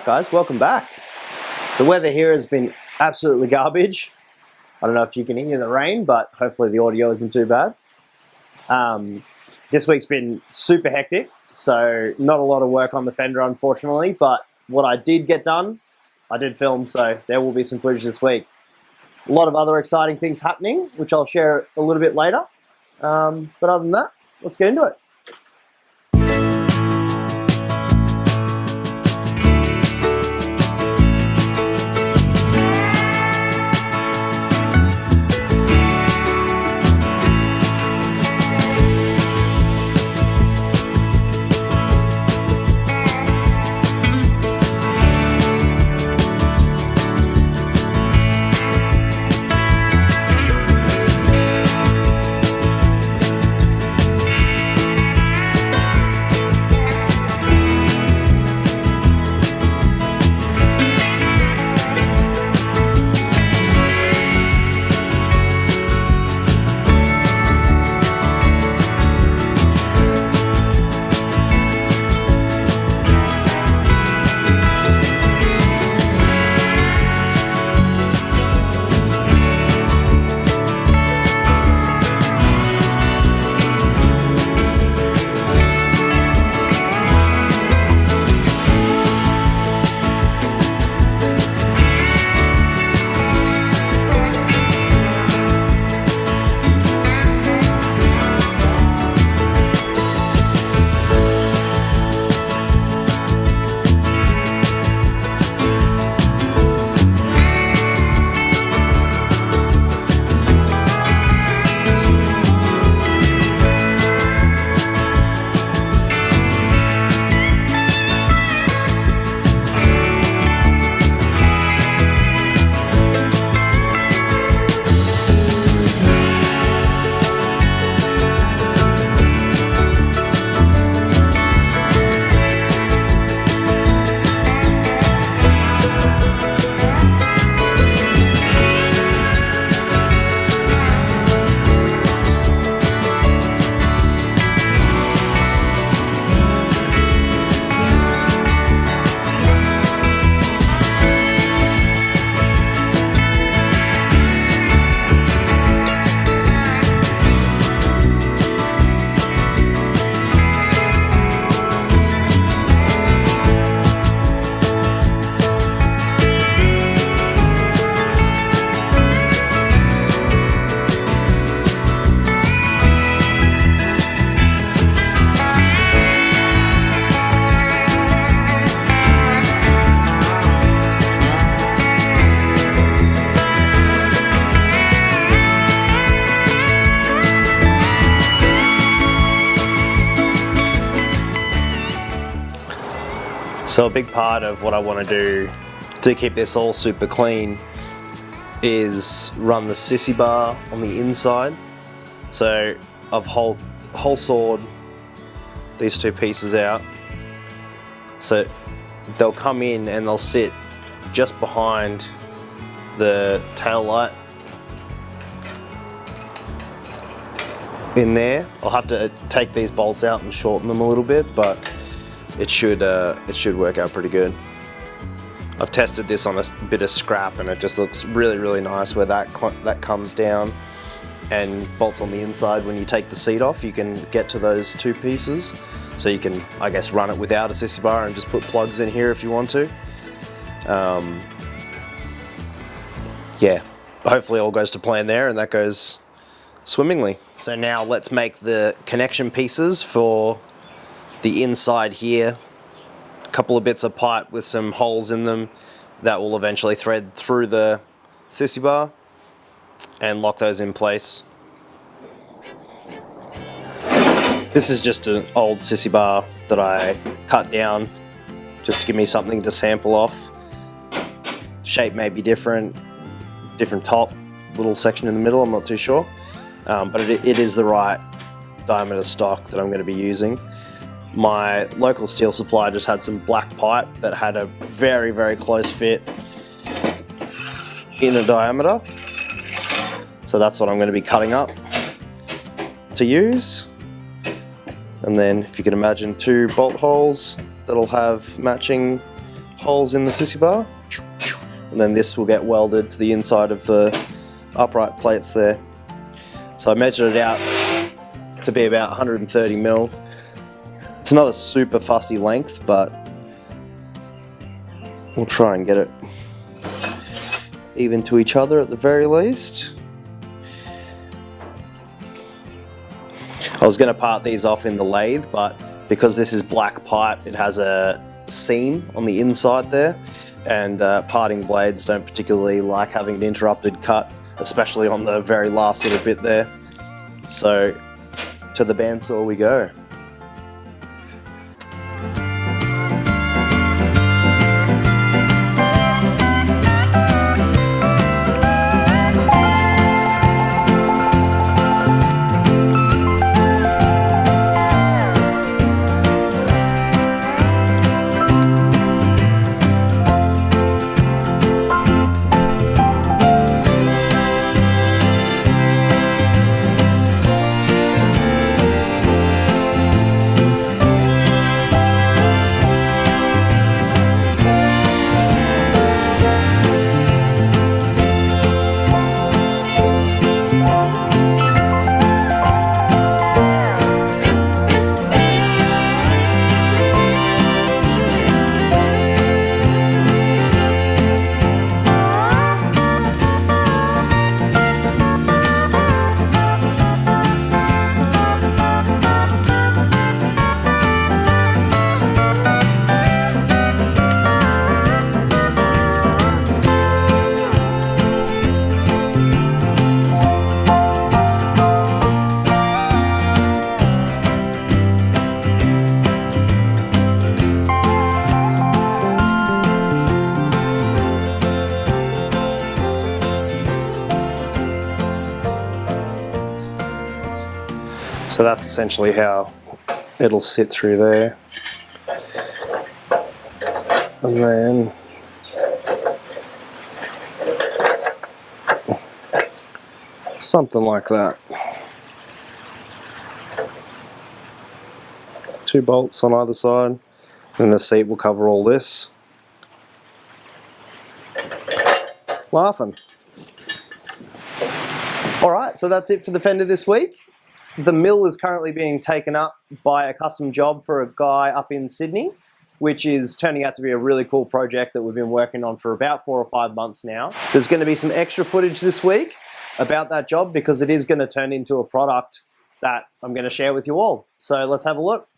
Alright guys, welcome back. The weather here has been absolutely garbage. I don't know if you can hear the rain, but hopefully the audio isn't too bad. This week's been super hectic, so not a lot of work on the Fender unfortunately, but what I did get done, I did film, so there will be some footage this week. A lot of other exciting things happening, which I'll share a little bit later. But other than that, let's get into it. So a big part of what I want to do to keep this all super clean is run the Sissy Bar on the inside. So I've whole sawed these two pieces out. So they'll come in and they'll sit just behind the tail light in there. I'll have to take these bolts out and shorten them a little bit, but it should work out pretty good. I've tested this on a bit of scrap and it just looks really, really nice where that comes down and bolts on the inside. When you take the seat off, you can get to those two pieces. So you can, I guess, run it without a Sissy Bar and just put plugs in here if you want to. Yeah, hopefully all goes to plan there and that goes swimmingly. So now let's make the connection pieces for the inside here. A couple of bits of pipe with some holes in them that will eventually thread through the Sissy Bar and lock those in place. This is just an old Sissy Bar that I cut down just to give me something to sample off. Shape may be different top, little section in the middle, I'm not too sure. But it is the right diameter stock that I'm going to be using. My local steel supplier just had some black pipe that had a very, very close fit in a diameter. So that's what I'm going to be cutting up to use. And then if you can imagine 2 bolt holes that'll have matching holes in the Sissy Bar, and then this will get welded to the inside of the upright plates there. So I measured it out to be about 130 mil. It's not a super fussy length, but we'll try and get it even to each other at the very least. I was going to part these off in the lathe, but because this is black pipe, it has a seam on the inside there, and parting blades don't particularly like having an interrupted cut, especially on the very last little bit there. So to the bandsaw we go. So that's essentially how it'll sit through there. And then something like that. 2 bolts on either side, and the seat will cover all this. Laughing. Alright, so that's it for the Fender this week. The mill is currently being taken up by a custom job for a guy up in Sydney, which is turning out to be a really cool project that we've been working on for about 4 or 5 months now. There's going to be some extra footage this week about that job because it is going to turn into a product that I'm going to share with you all. So let's have a look.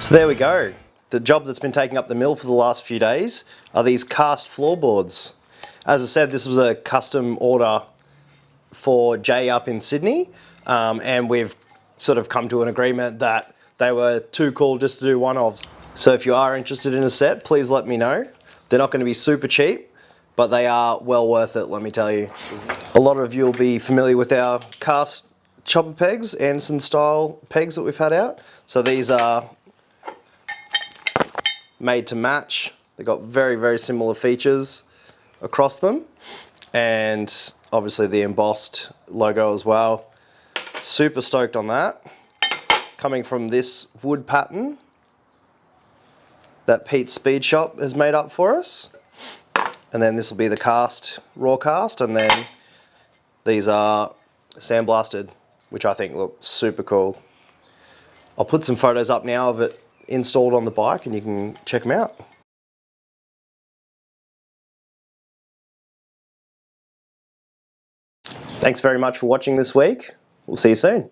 So there we go. The job that's been taking up the mill for the last few days are these cast floorboards. As I said, this was a custom order for Jay up in Sydney, and we've sort of come to an agreement that they were too cool just to do one-offs. So if you are interested in a set, please let me know. They're not going to be super cheap, but they are well worth it, let me tell you. A lot of you will be familiar with our cast chopper pegs, Anderson style pegs that we've had out. So these are made to match. They've got very, very similar features. across them, and obviously the embossed logo as well. Super stoked on that. Coming from this wood pattern that Pete's Speed Shop has made up for us. And then this will be the cast, raw cast, and then these are sandblasted, which I think look super cool. I'll put some photos up now of it installed on the bike and you can check them out. Thanks very much for watching this week. We'll see you soon.